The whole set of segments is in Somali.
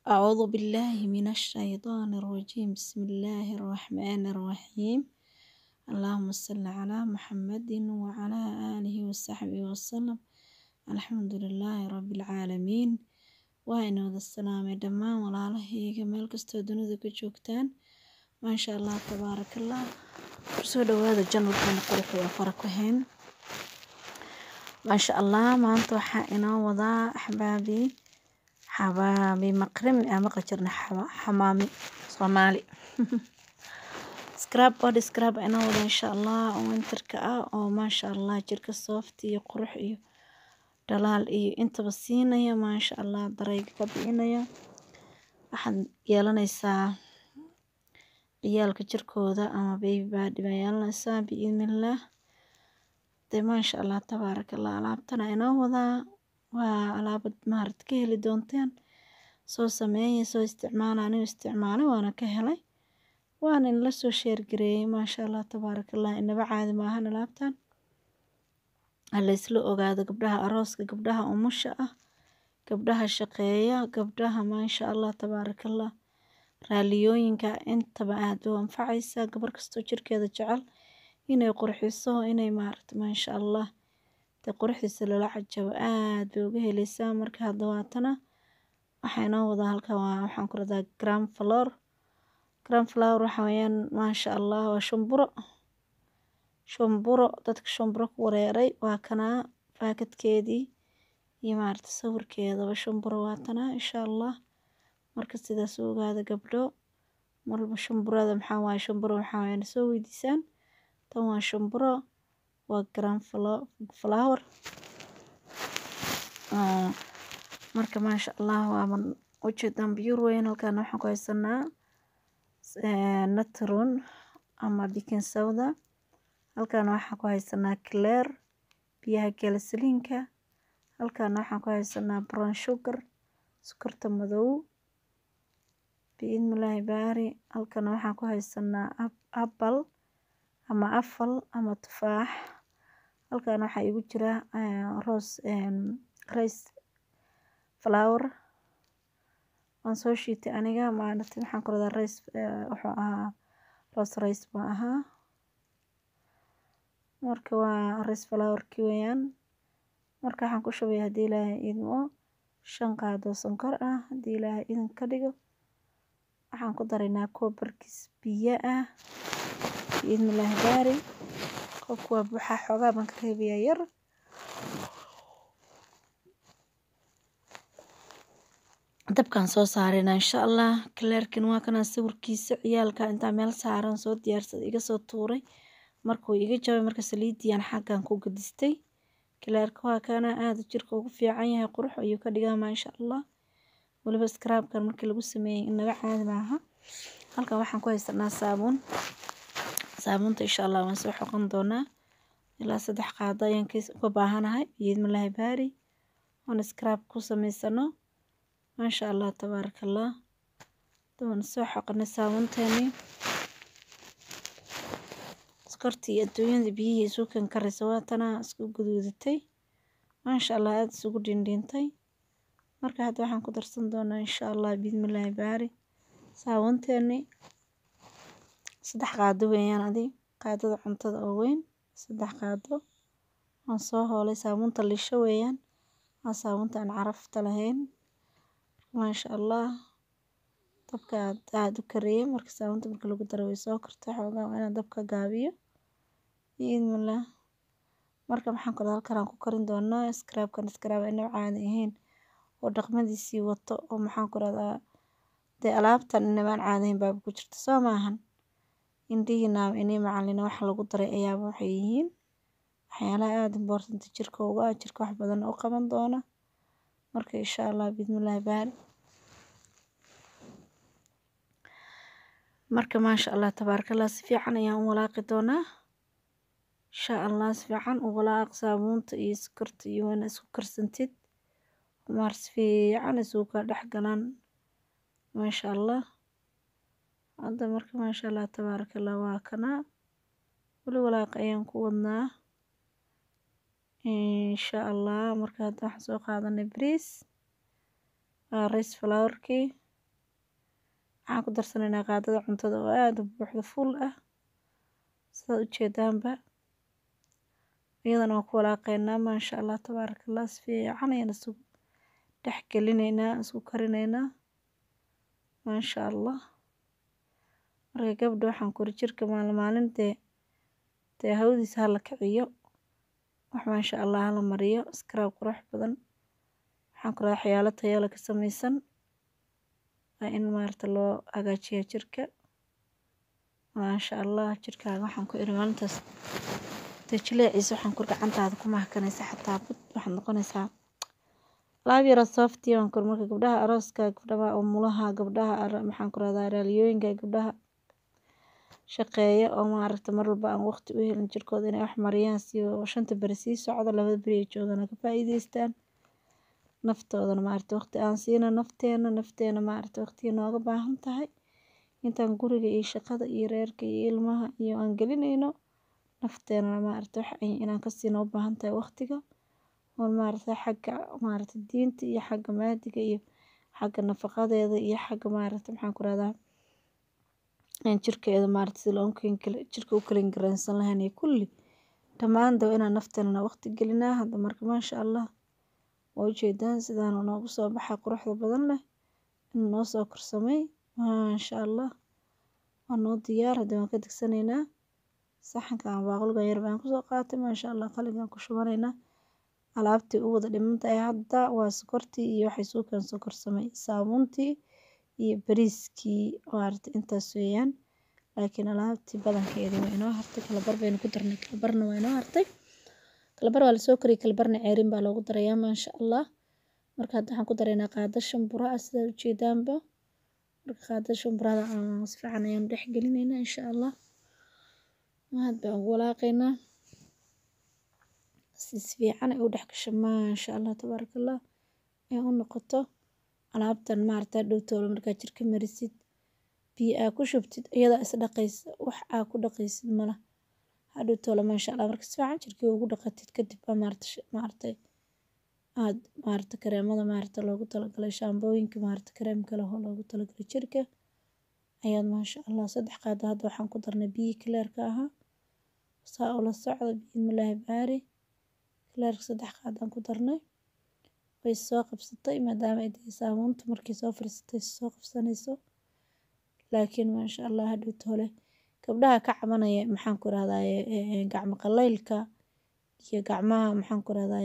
أعوذ بالله من الشيطان الرجيم بسم الله الرحمن الرحيم اللهم صل على محمد وعلى آله وصحبه وسلم الحمد لله رب العالمين وإن وذا السلام دمان ولا له جمال كستو دنيا كجوكتان ما شاء الله تبارك الله رسول هذا الجنة كان قرح وفرقهن ما شاء الله ما أنتو حائنا وضع أحبابي حبابي مقرم ما قجرنا حمامي صومالي سكراب بودي سكراب أنا وضع إن شاء الله وانتركا أو ما شاء الله جرك صوفتي قرح إيو دلال إيو انت بسينا يا ما شاء الله دريق كبئنا يا أحد يالنيسا عيالك جركودا أما بيبي بادي بيالنيسا بإذن الله دي ما شاء الله تبارك الله ألعبتنا أنا وضع وألعبت مهارت كهلي دونتين soo sameeyay soo isticmaalay isticmaalay waana ka helay waana in la soo share gareeyay ma sha Allah tabarakallah inaba caadi ma ahan laabtan alla isla ogaado gabdhaha arooska gabdhaha umusha ah gabdhaha shaqeeya gabdhaha ma sha Allah tabarakallah raaliyooyinka intaba aad u anfacaysa gabar kasto jirkeeda jecel inay qurxiso inay maarto ma sha Allah ta qurxiisa la cajabo aad bay uga helaysaa marka hadda waatana waxayna wada halkan waxaan ku radaa gram flour waxa weeyaan ma sha Allah waa shumburo dadka shumburo ku wareeray waa kana paakadkeedii iyo maarta sawirkeeda waa shumburo waatana insha Allah marka sidaas u ogaada gabdho marba shumburada maxaa waaye shumburo waxa weeyaan soo weydiisaan tan waa shumburo waa gram flour marka ma sha Allah waa man ujeedaan biyur weyn halkaan waxaan ku haysanaa natron ama baking soda halkaan waxaan ku haysanaa clear biyaha galasoliinka halkaan waxaan ku haysanaa brown sugar sokorta madow biidmilaahi baari halkaan waxaan ku haysanaa apple ama tufaax halkaan waxaa igu jira rice flour waan soo shiitay aniga maalintii waxaan ku radaa rice wuxuu ahaa rice ma aha marka waa rice flour ki weeyaan marka waxaan ku shubay hadii ilaahay idmo 5 qaado sonkor ah hadii ilaahay idin ka dhigo waxaan ku daraynaa koobarkiis biyo ah biidmilaahi baari qofku waa buuxa xoogaa baan ka reebiyaa yar dabkan soo saarayna insha Allah clearkin waa kana sawirkiisa ciyaalka inta meel saaran soo diyaarsad iga soo tuuray markuu iga jabay marka saliidiyaan xaqan ku gadistay clearka waa kana aad jirka ugu fiican yahay qurux ayuu ka dhigaa ma insha Allah waliba scrubkan markii lagu sameeyay inaga caadi maaha halkan waxaan ku haysanaa saabuunta insha Allah waan soo xoqon doonaa ilaa 3 qaado ayaan ka baahanahay biidmilaahi baari waan scrub ku sameysano ما شاء الله تبارك الله دون سوحق نساونتني سكرتي الدوين بيه سوكن كرسواتنا اسكو قدودتي ما شاء الله هاد سوكو دينتي marka hadda waxaan ku darsan doonaa insha Allah bismillaahi baari saawanteeni 3 qaado weeyaan adi qaadada cuntada oo weyn 3 qaado aan soo hoolay saamunta lisho weeyaan waa saamunta aan carafta lahayn ما شاء الله dabka aad u kariyay marka saamunta marka lagu daro way soo kartaa xoogaa waa inaan dabka gaabiyo biidmillah marka waxaan kala halkaan ku karin doonaa scrub inuu caadi ahayn oo dhaqmadiisii wato oo maxaan ku radaa de alaabtan inaan caadi ahayn baab ku jirto soo maahan indiina inay macallin wax lagu daray ayaa waxay yihiin waxyaalaha aad important jirka wax badan oo qaban doona marka insha Allah biidmillah baan marka ma sha Allah tabarakallah si fiican ayaan u walaaqi doonaa insha Allah si fiican u walaaq saabuunta iyo sokorta iyo wana isku karsantid mars fiican isku ka dhex galaan ma sha Allah hadda marka ma sha Allah tabarakallah waa kana walaaq ayaan ku wadnaa insha Allah marka hadda waxaan soo qaadanay bariis rice flour ki waxaan ku darsanaynaa qaadada cuntada oo aad u buuxda full ah sidaad u jeedaanba iyadana waan ku walaaqaynaa maasha allah tabaarakallah si fiican ayaan isugu dhex gelinaynaa isku karinaynaa maasha allah marka gabdha waxaan kori jirka maalin dee hawadiisa hala kiciyo wax maasha allah hala mariyo scrub qurux badan waxaan kula waxyaalo tayo leh ka samaysan waa in maarta loo hagaajiyo jirka maasha allah jirkaaga waxaan ku iri maalintaas jileeciisa waxaan ku gacantaada ku mahkanaysaa xataa bud waxaad noqonaysaa laab yara softy waan kor marka gabdhaha arooska gabdhaha umulaha gabdhaha maxaan ku rahdaa raaliyooyinka gabdhaha shaqeeya oo maaragta mar walba aan waqti u helin jirkooda inay wax mariyaan si shanta beri sii socda 2 beri ay joogaan ka faa'iideystaan naftoodana maaragta waqti aan siina nafteena maaragta waqti nooga baahan tahay intaan guriga iyo shaqada iyo reerka iyo ilmaha iyo aan gelinayno nafteena maaragta wax inaan ka siino u baahan tahay waqtiga oo maaragta xagga maaragta diinta iyo xagga maadiga iyo xagga nafaqadeeda iyo xagga maaragta maxaan ku rahdaa jirkeeda maaragta si loo jirka u kala garansan lahayn iyo kulli dhammaan daw inaan nafteena waqti gelinaa hadda marka maasha allah oo jeedaan sidaan noogu soo baxa quruxda badan leh inuu noo soo korsamay maasha allah waa noo diyaar hadda waan ka digsanaynaa saxanka aan baaqulga yar baan kusoo qaatay maasha allah qalinkaan ku shubanaynaa alaabtii u wada dhimantahay hadda waa sokortii iyo waxay suukaan soo korsamay saabuuntii iyo bariiskii maaragta intaas weeyaan laakiin alaabtii badankeedii waa inoo hartay kala bar baynu ku darnay kala barna waa inoo hartay kala bar waa lasoo kariyay kala barna ceerin baa loogu darayaa maasha allah marka hadda waxaan ku daraynaa qaado shanbura ah sidaad u jeedaanba marka qaado shanburada aan si fiican ayaan dhex gelinaynaa insha allah mahad baan ugu walaaqaynaa si fiican ay u dhex gasho maasha allah tabaarakallah ay u noqoto alaabtan maaragta dhowtoolo markaa jirka marisid biyo aa ku shubtid iyada is dhaqaysa wax aa ku dhaqaysid mala hadhowtoolo maasha allah marka si fiican jirkii ugu dhaqatid kadib baa maaragta aad maaragta kareemada maaragta loogu talagalay shaambooyinka maaragta kareemka leh oo loogu talagalay jirka ayaad maasha allah 3 qaado hadda waxaan ku darnay biyo clearka ahaa saa ula socda bismillaahi baari clearka 3 qaadaan ku darnay way soo qabsatay maadaama ay saabuunta markii soo firsatay soo qabsanayso laakiin maasha allah hadhowtoole gabdhaha ka cabanaya maxaan ku rahdaa gacmo qalaylka iyo gacmaha maxaan ku rahdaa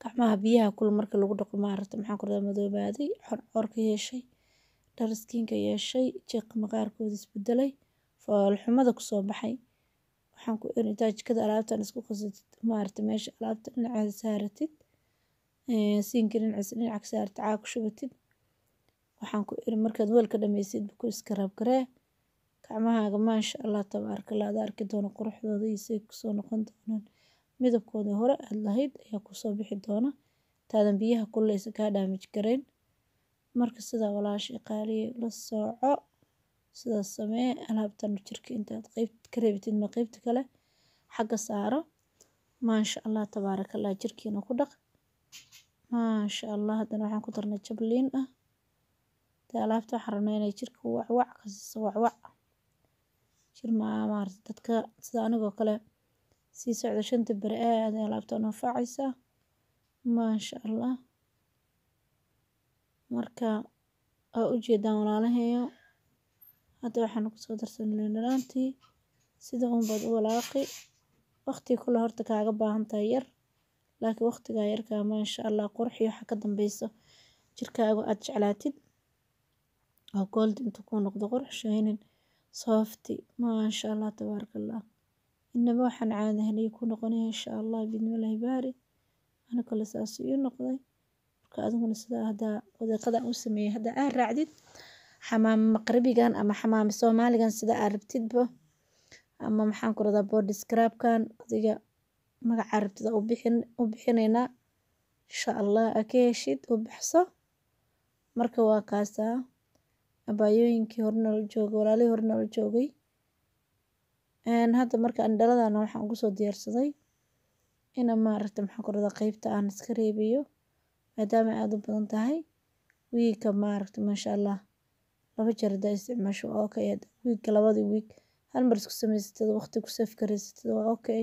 gacmaha biyaha kul marka lagu dhaqo maaragta maxaan ku rahdaa madoobaaday corka yeeshay dhar skinka yeeshay jiq maqaarkooda isbedelay fool xumada ku soo baxay waxaan ku iri jikada alaabtan isku qasatid maaragta meesha alaabta dhinaceeda saaratid siinka dhinaca saartid caag ku shubatid waxaan ku iri markaad weelka dhammaysid ku iska raab garee gacmahaaga maasha allah tabaarakallah aad arki doono quruxdooda iyo say kusoo noqon doonaan midabkooda hore aad lahayd ayaa kusoo bixi doona taadan biyaha kuleysa kaa damage gareyn marka sidaa walaashay qaaliye la sooco sidaas samee alaabtan jirka intaad qeybta ka reebtid ma qeybta kale xagga saaro maasha allah tabaarakallah jirkiina ku dhaq maasha allah haddana waxaan ku darnay jabliin ah dee alaabta waxaan rabnaa inay jirka wacwac ka siiso wacwac jir maaragta dadka sida anigoo kale sii socda 5 beri aad ay alaabta anfacaysaa maasha allah marka oo u jeedaan walaalahayo hadda waxaan ku soo darsanay liin dhanaantii sida uun baad u walaaqi waqti kula horta kaaga baahan tahay yar laakiin waqtiga yarka maasha allah qurxiyo waxa ka dambayso jirkaaga aad jeclaatid oo gold intuu ku noqdo qurux shaynin softy maasha allah tabaarakallah inaba waxaan caadahay ku noqonaya insha allah bismillaahi baari ana kala saas ii noqday marka adiguna sida hadda wadaaqada u sameeyay hadda aan raacdid xamaam maqribigan ama xamaam Soomaaligan sida aad rabtidba ama maxaan ku radaa body scrub kan adiga magaca rabtida u bixinayna insha allah akeeshid u baxso marka waa kaasa abayooyinkii horna la joogay walaalihii horna la joogay hadda marka aan dhaladana waxaan ugu soo diyaarsaday ina maaragta maxaan ku radaa qaybta aan iska reebiyo maadaama aad u badan tahay wiigga maaragtay maasha allah laba jeer haddaa isticmaasho waa okay wiigga labadii wiig hal mar isku samaysatid waqti ku saf garaysatid waa okay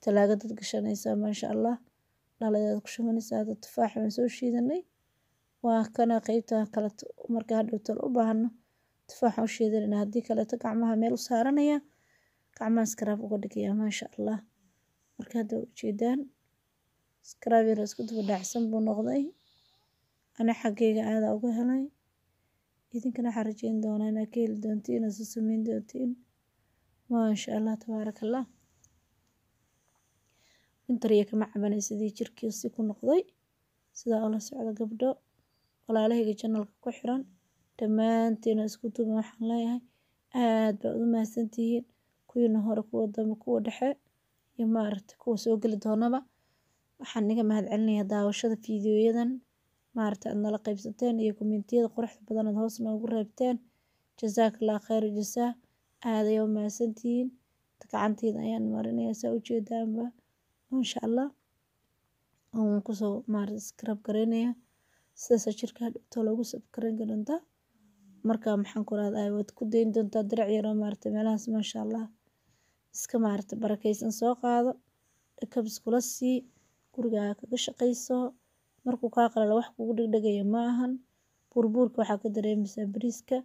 talaagadaad gashanaysaa maasha allah dhaladeed ku shubanaysaa hadda tufaax waan soo shiidanay waa kana qaybta kale marka hadhow tal u baahno tufaax u shiidanayna haddii kaleeto gacmaha meel u saaranaya gacmaha scrub uga dhigaya maasha allah marka hadda ujeedaan scrub yar isku daba dhacsan buu noqday ana xaggayga aada uga helay idinkana waxaan rajeyn doonaa inaad ka heli doontiin oo soo samayn doontiin maasha allah tabaaraka allah intarya kama cabanay sidii jirkii si ku noqday sidaa oo la socda gabdho walaalahayga channelka ku xiran dhammaantiin isku duuban waxaan leeyahay aad baad u mahadsantihiin kuwiina hore kuwa dambe kuwa dhexe iyo maaragtay kuwa soo geli doonaba waxaan niga mahadcelinayaa daawashada fiidiyoyadan maaragtay aad nala qaybsateen iyo kommentiyada quruxda badan aad hoos noogu reebteen jazakallah khayr jasaa aad ayaa u mahadsantihiin gacanteeda ayaan marinayaa saa ujeedaanba maasha allah waan kusoo maaragtay scrub garaynaya sidaas jirka hadhowta loogu sabkarayn doontaa marka maxaan ku raadaya waad ku dayn doontaa dirac yar oo maaragtay meelahaas maasha allah iska maaragtay barakaysan soo qaado dhakab iskula sii gurigaaga kaga shaqayso markuu kaa qalalo wax kugu dhegdhegaya ma ahan burbuurka waxaa ka dareemaysaa bariiska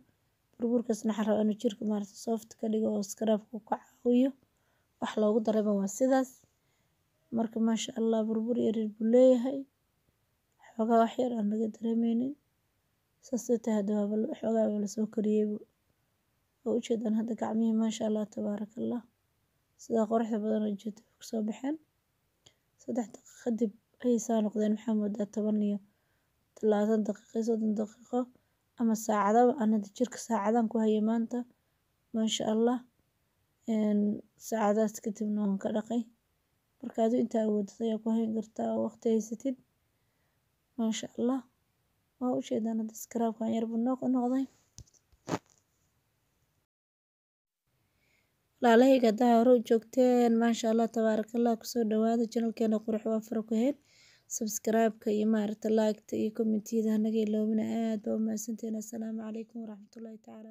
burbuurkaasna waxaan rabaa inuu jirka maaragtay soft ka dhigo oo scrubka ka caawiyo wax loogu darayba waa sidaas marka maasha allah burbur yaryar buu leeyahay xoogaa wax yar aan laga dareemeynin saasay tahay hadda xoogaa waa lasoo kariyeybu oo ujeedaan hadda gacmihii maasha allah tabaaraka allah sidaa quruxda badan oo jeeda kusoo baxeen 3 daqiiqo kadib ayay saa noqdeen maxaa moodaa 10 iyo 30 daqiiqo 30 daqiiqo ama saacadaba anada jirka saacadaan ku hayay maanta maasha allah saacadaas kadibna waan ka dhaqay marka adu intaa awoodid ayaa ku hayn kartaa oo waqti haysatid maasha allah waa ujeedaan hadda scrubkan yar buu noqday walaalahayga haddaa hore u joogteen maasha allah tabaaraka allah kusoo dhawaada channelkeena qurux waa fara ku heen subscribe-ka iyo maaragtay like-ta iyo commentiyada hanaga iloobina aad baa u mahadsantihiin assalaamu calaykum waraxmatullaahi tacaala